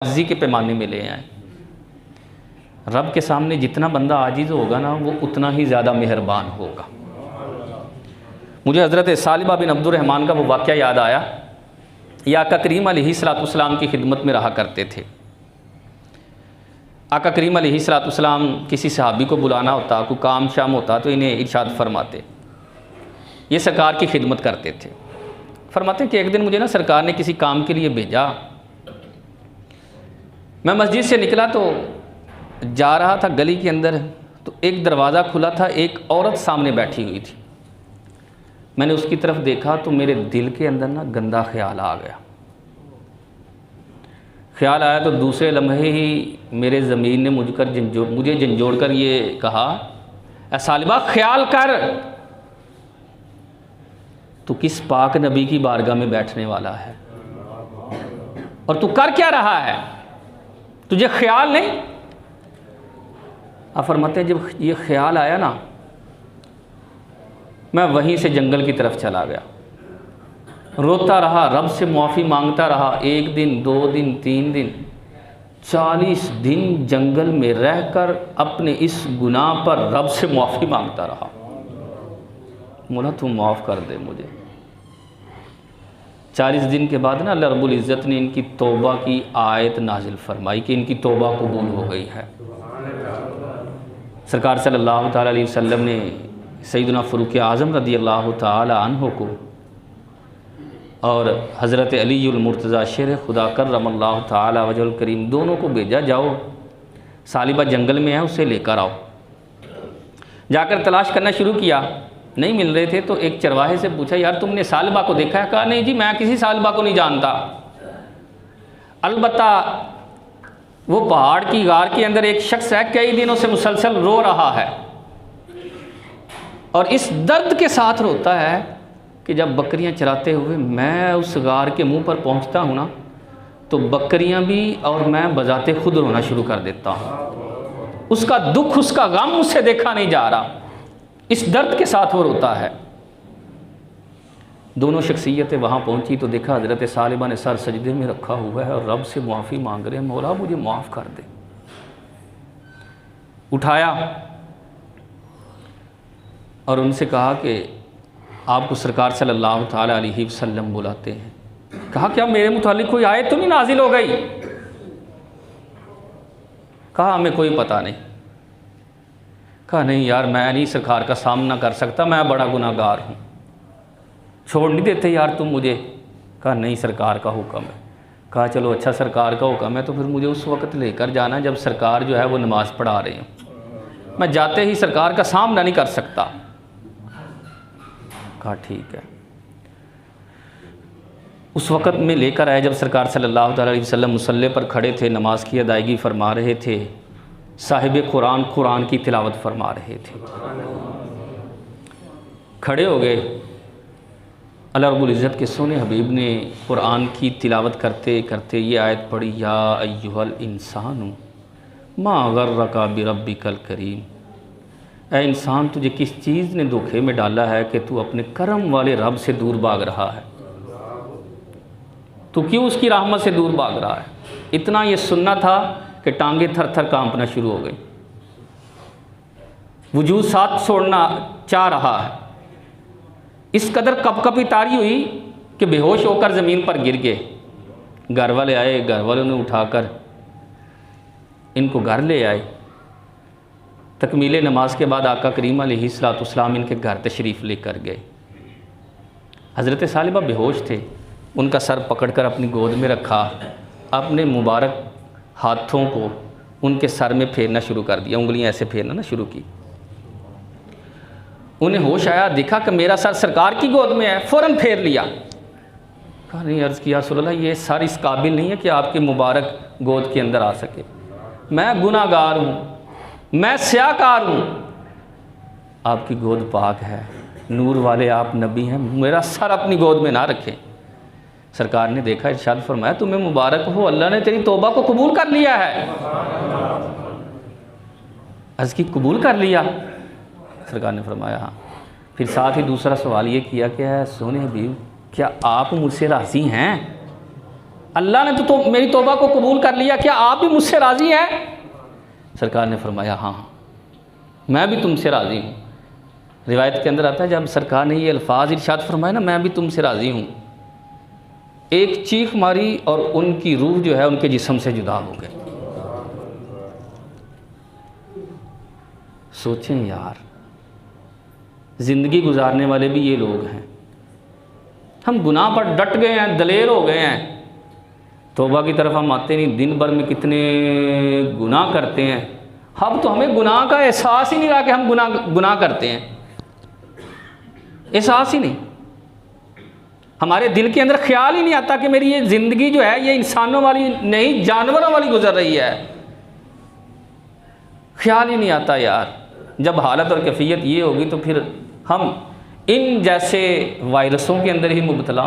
आजिज़ी के पैमाने में ले आए। रब के सामने जितना बंदा आजिज़ होगा ना, वो उतना ही ज़्यादा मेहरबान होगा। मुझे हज़रत सालिबा बिन अब्दुर्रहमान का वो वाक़या याद आया। ये आका करीम अलैहिस्सलाम की खिदमत में रहा करते थे। आका करीम अलैहिस्सलाम किसी सहाबी को बुलाना होता, कोई काम शाम होता तो इन्हें इरशाद फरमाते। ये सरकार की खिदमत करते थे। फरमाते कि एक दिन मुझे ना सरकार ने किसी काम के लिए भेजा। मैं मस्जिद से निकला तो जा रहा था गली के अंदर, तो एक दरवाज़ा खुला था, एक औरत सामने बैठी हुई थी। मैंने उसकी तरफ देखा तो मेरे दिल के अंदर ना गंदा ख्याल आ गया। ख्याल आया तो दूसरे लम्हे ही मेरे ज़मीन ने मुझे झंझोड़ कर ये कहा, ऐ सालिबा ख्याल कर, तू किस पाक नबी की बारगाह में बैठने वाला है और तू कर क्या रहा है, तुझे ख्याल नहीं। आप फरमाते हैं जब ये ख्याल आया ना, मैं वहीं से जंगल की तरफ चला गया, रोता रहा, रब से मुआफ़ी मांगता रहा। 1 दिन 2 दिन 3 दिन 40 दिन जंगल में रहकर अपने इस गुनाह पर रब से मुआफ़ी मांगता रहा। मौला तू माफ़ कर दे मुझे। 40 दिन के बाद ना अल्लाह रब्बुल इज़्ज़त ने इनकी तौबा की आयत नाजिल फरमाई कि इनकी तौबा कबूल हो गई है। सरकार सल्लल्लाहु ताला अलैहि वसल्लम ने सैयदना फ़ारूक आज़म रज़ियल्लाहु ताला अन्हु को और हज़रत अलीउल मुर्तज़ा शेर खुदा कर्रमल्लाहु ताला वजहुल करीम दोनों को भेजा, जाओ सालिबा जंगल में है, उसे लेकर आओ। जाकर तलाश करना शुरू किया, नहीं मिल रहे थे। तो एक चरवाहे से पूछा, यार तुमने सालिबा को देखा है? कहा नहीं जी, मैं किसी सालिबा को नहीं जानता। अलबत्ता वो पहाड़ की गार के अंदर एक शख्स है, कई दिनों से मुसलसल रो रहा है और इस दर्द के साथ रोता है कि जब बकरियां चराते हुए मैं उस गार के मुंह पर पहुंचता हूं ना, तो बकरियां भी और मैं बजाते खुद रोना शुरू कर देता हूं। उसका दुख, उसका गम मुझसे देखा नहीं जा रहा, इस दर्द के साथ वो रोता है। दोनों शख्सियतें वहाँ पहुँची तो देखा हज़रत सालिबा ने सर सजदे में रखा हुआ है और रब से मुआफ़ी मांग रहे हैं, मौला मुझे माफ़ कर दे। उठाया और उनसे कहा कि आपको सरकार सल्लल्लाहु ताला अलैहि वसल्लम बुलाते हैं। कहा क्या मेरे मुतालिक कोई आयत तो नहीं नाजिल हो गई? कहा हमें कोई पता नहीं। कहा नहीं यार, मैं नहीं सरकार का सामना कर सकता, मैं बड़ा गुनाहगार हूँ, छोड़ नहीं देते यार तुम मुझे। कहा नहीं, सरकार का हुक्म है। कहा चलो अच्छा, सरकार का हुक्म है तो फिर मुझे उस वक़्त लेकर जाना जब सरकार जो है वो नमाज़ पढ़ा रहे हैं, मैं जाते ही सरकार का सामना नहीं कर सकता। कहा ठीक है। उस वक़्त में लेकर आए जब सरकार सल्लल्लाहु अलैहि वसल्लम मुसल्ले पर खड़े थे, नमाज की अदायगी फरमा रहे थे, साहिब कुरान की तिलावत फरमा रहे थे। खड़े हो गए, अल्लाह रब्बुल इज़्ज़त के सोने हबीब ने कुरान की तिलावत करते करते ये आयत पढ़ी, या अय्युहल इंसानु मा गर्रका बिरब्बिकल करीम। ऐ इंसान, तुझे किस चीज़ ने धोखे में डाला है कि तू अपने करम वाले रब से दूर भाग रहा है? तू क्यों उसकी रहमत से दूर भाग रहा है? इतना ये सुनना था कि टांगे थर थर कांपना शुरू हो गई, वजूद साथ छोड़ना चाह रहा है। इस कदर कपकपी तारी हुई कि बेहोश होकर ज़मीन पर गिर गए। घर वाले आए, घर वालों ने उठाकर इनको घर ले आए। तकमीले नमाज के बाद आका करीम अलैहिस्सलाम इनके घर तशरीफ़ लेकर गए। हज़रत सालिबा बेहोश थे, उनका सर पकड़कर अपनी गोद में रखा, अपने मुबारक हाथों को उनके सर में फेरना शुरू कर दिया, उंगलियां ऐसे फेरना ना शुरू की। उन्हें होश आया, देखा कि मेरा सर सरकार की गोद में है, फ़ौरन फेर लिया। कहा नहीं, अर्ज़ किया रसूलल्लाह, ये सर इस काबिल नहीं है कि आपकी मुबारक गोद के अंदर आ सके। मैं गुनाहगार हूँ, मैं स्याकार हूँ, आपकी गोद पाक है, नूर वाले आप नबी हैं, मेरा सर अपनी गोद में ना रखें। सरकार ने देखा, इरशाद फरमाया, तुम्हें मुबारक हो, अल्लाह ने तेरी तौबा को कबूल कर लिया है। अर्ज़ की कबूल कर लिया? सरकार ने फरमाया हाँ। फिर साथ ही दूसरा सवाल ये किया कि सोने हबीब, क्या आप मुझसे राज़ी हैं? अल्लाह ने तो मेरी तौबा को कबूल कर लिया, क्या आप भी मुझसे राज़ी हैं? सरकार ने फरमाया हाँ, मैं भी तुमसे राज़ी हूँ। रिवायत के अंदर आता है जब सरकार ने ये अल्फाज इरशाद फरमाया ना, मैं भी तुमसे राज़ी हूँ, एक चीख मारी और उनकी रूह जो है उनके जिस्म से जुदा हो गई। सोचें यार, ज़िंदगी गुजारने वाले भी ये लोग हैं। हम गुनाह पर डट गए हैं, दलेर हो गए हैं, तौबा की तरफ हम आते नहीं। दिन भर में कितने गुनाह करते हैं। अब तो हमें गुनाह का एहसास ही नहीं रहा कि हम गुनाह करते हैं, एहसास ही नहीं। हमारे दिल के अंदर ख्याल ही नहीं आता कि मेरी ये ज़िंदगी जो है ये इंसानों वाली नहीं, जानवरों वाली गुजर रही है। ख्याल ही नहीं आता यार। जब हालत और कैफियत ये होगी तो फिर हम इन जैसे वायरसों के अंदर ही मुब्तला